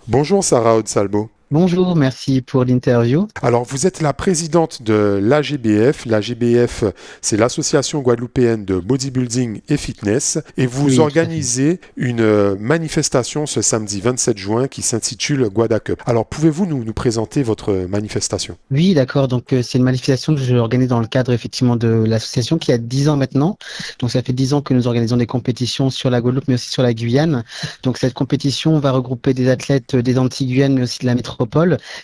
Bonjour Sarah Odsalbo. Bonjour, merci pour l'interview. Alors, vous êtes la présidente de l'AGBF. L'AGBF, c'est l'Association guadeloupéenne de bodybuilding et fitness. Et vous Oui, tout à fait. organisez une manifestation ce samedi 27 juin qui s'intitule Guada Cup. Alors, pouvez-vous nous présenter votre manifestation? Oui, d'accord. Donc, c'est une manifestation que j'organise dans le cadre effectivement de l'association qui a 10 ans maintenant. Donc, ça fait 10 ans que nous organisons des compétitions sur la Guadeloupe, mais aussi sur la Guyane. Donc, cette compétition va regrouper des athlètes des Antilles-Guyane, mais aussi de la métropole.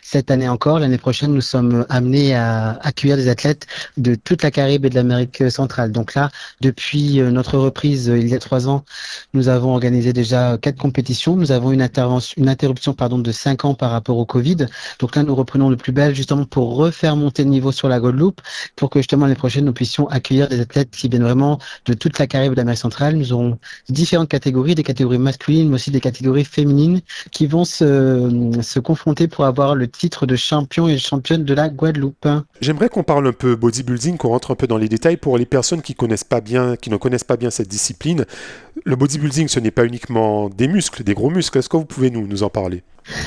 Cette année encore, l'année prochaine, nous sommes amenés à accueillir des athlètes de toute la Caraïbe et de l'Amérique centrale. Donc là, depuis notre reprise il y a 3 ans, nous avons organisé déjà 4 compétitions. Nous avons une interruption, pardon, de 5 ans par rapport au Covid. Donc là, nous reprenons le plus bel justement pour refaire monter le niveau sur la Guadeloupe, pour que justement l'année prochaine, nous puissions accueillir des athlètes qui viennent vraiment de toute la Caraïbe et de l'Amérique centrale. Nous aurons différentes catégories, des catégories masculines, mais aussi des catégories féminines qui vont se confronter pour avoir le titre de champion et championne de la Guadeloupe. J'aimerais qu'on parle un peu bodybuilding, qu'on rentre un peu dans les détails pour les personnes qui connaissent pas bien, qui ne connaissent pas bien cette discipline. Le bodybuilding, ce n'est pas uniquement des muscles, des gros muscles. Est-ce que vous pouvez nous en parler?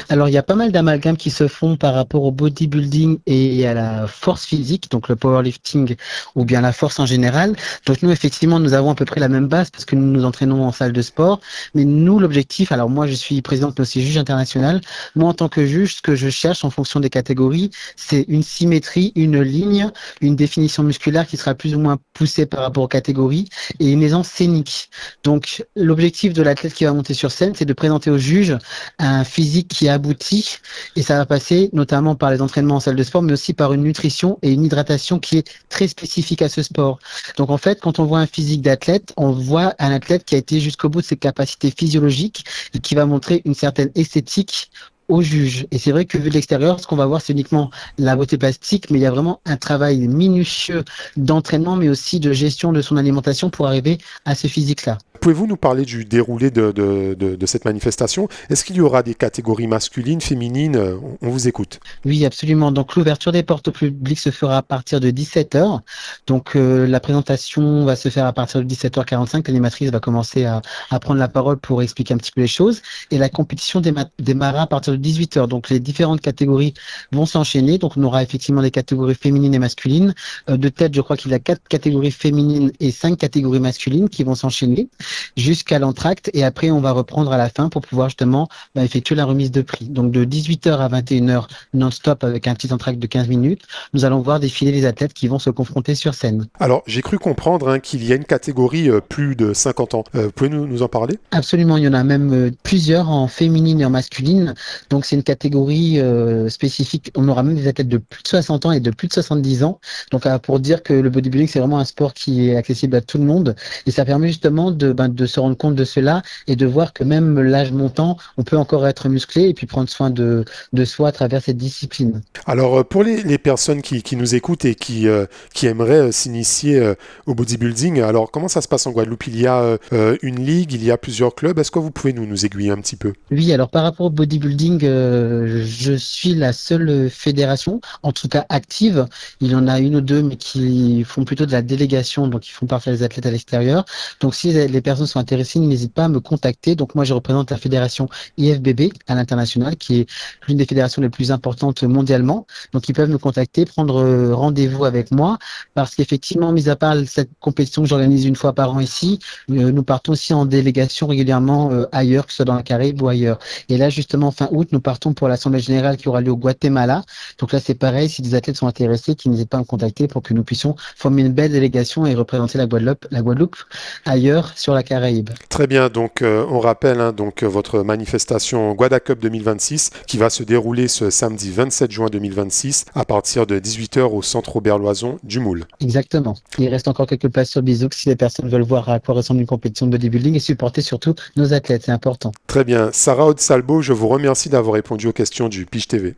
Alors, il y a pas mal d'amalgames qui se font par rapport au bodybuilding et à la force physique, donc le powerlifting ou bien la force en général. Donc nous, effectivement, nous avons à peu près la même base parce que nous nous entraînons en salle de sport. Mais nous, l'objectif, alors moi, je suis présidente mais aussi juge international. Moi, en tant que juge, ce que je cherche en fonction des catégories, c'est une symétrie, une ligne, une définition musculaire qui sera plus ou moins poussée par rapport aux catégories et une aisance scénique. Donc, l'objectif de l'athlète qui va monter sur scène, c'est de présenter au juge un physique qui aboutit et ça va passer notamment par les entraînements en salle de sport, mais aussi par une nutrition et une hydratation qui est très spécifique à ce sport. Donc en fait, quand on voit un physique d'athlète, on voit un athlète qui a été jusqu'au bout de ses capacités physiologiques et qui va montrer une certaine esthétique au juge. Et c'est vrai que vu de l'extérieur, ce qu'on va voir, c'est uniquement la beauté plastique, mais il y a vraiment un travail minutieux d'entraînement, mais aussi de gestion de son alimentation pour arriver à ce physique-là. Pouvez-vous nous parler du déroulé de cette manifestation? Est-ce qu'il y aura des catégories masculines, féminines? On vous écoute. Oui, absolument. Donc, l'ouverture des portes au public se fera à partir de 17 heures. Donc, la présentation va se faire à partir de 17h45. L'animatrice va commencer à prendre la parole pour expliquer un petit peu les choses. Et la compétition démarrera à partir de 18 heures. Donc, les différentes catégories vont s'enchaîner. Donc, on aura effectivement des catégories féminines et masculines. De tête, je crois qu'il y a 4 catégories féminines et 5 catégories masculines qui vont s'enchaîner jusqu'à l'entracte. Et après, on va reprendre à la fin pour pouvoir justement effectuer la remise de prix. Donc, de 18 heures à 21 heures non-stop avec un petit entracte de 15 minutes, nous allons voir défiler les athlètes qui vont se confronter sur scène. Alors, j'ai cru comprendre qu'il y a une catégorie plus de 50 ans. Vous pouvez nous en parler? Absolument, il y en a même plusieurs en féminine et en masculine. Donc c'est une catégorie spécifique. On aura même des athlètes de plus de 60 ans et de plus de 70 ans. Donc pour dire que le bodybuilding, c'est vraiment un sport qui est accessible à tout le monde. Et ça permet justement de se rendre compte de cela et de voir que même l'âge montant, on peut encore être musclé et puis prendre soin de soi à travers cette discipline. Alors, pour les personnes qui nous écoutent et qui aimeraient s'initier au bodybuilding, alors comment ça se passe en Guadeloupe? Il y a une ligue, il y a plusieurs clubs. Est-ce que vous pouvez nous aiguiller un petit peu? Oui, alors par rapport au bodybuilding, je suis la seule fédération, en tout cas active. Il y en a une ou deux, mais qui font plutôt de la délégation, donc ils font partir les athlètes à l'extérieur. Donc si les personnes sont intéressées, n'hésitez pas à me contacter. Donc moi, je représente la fédération IFBB à l'international, qui est l'une des fédérations les plus importantes mondialement. Donc ils peuvent me contacter, prendre rendez-vous avec moi, parce qu'effectivement, mis à part cette compétition que j'organise une fois par an ici, nous partons aussi en délégation régulièrement ailleurs, que ce soit dans la Caraïbe ou ailleurs. Et là, justement, fin août, nous partons pour l'Assemblée générale qui aura lieu au Guatemala. Donc là, c'est pareil, si des athlètes sont intéressés, qu'ils n'hésitent pas à me contacter pour que nous puissions former une belle délégation et représenter la Guadeloupe ailleurs sur la Caraïbe. Très bien, donc on rappelle donc votre manifestation Guada Cup 2026 qui va se dérouler ce samedi 27 juin 2026 à partir de 18 heures au centre Robert Loison du Moule. Exactement. Il reste encore quelques places sur Bizouk si les personnes veulent voir à quoi ressemble une compétition de bodybuilding et supporter surtout nos athlètes, c'est important. Très bien, Sarah Odsalbo, je vous remercie d'avoir répondu aux questions du Pitch TV.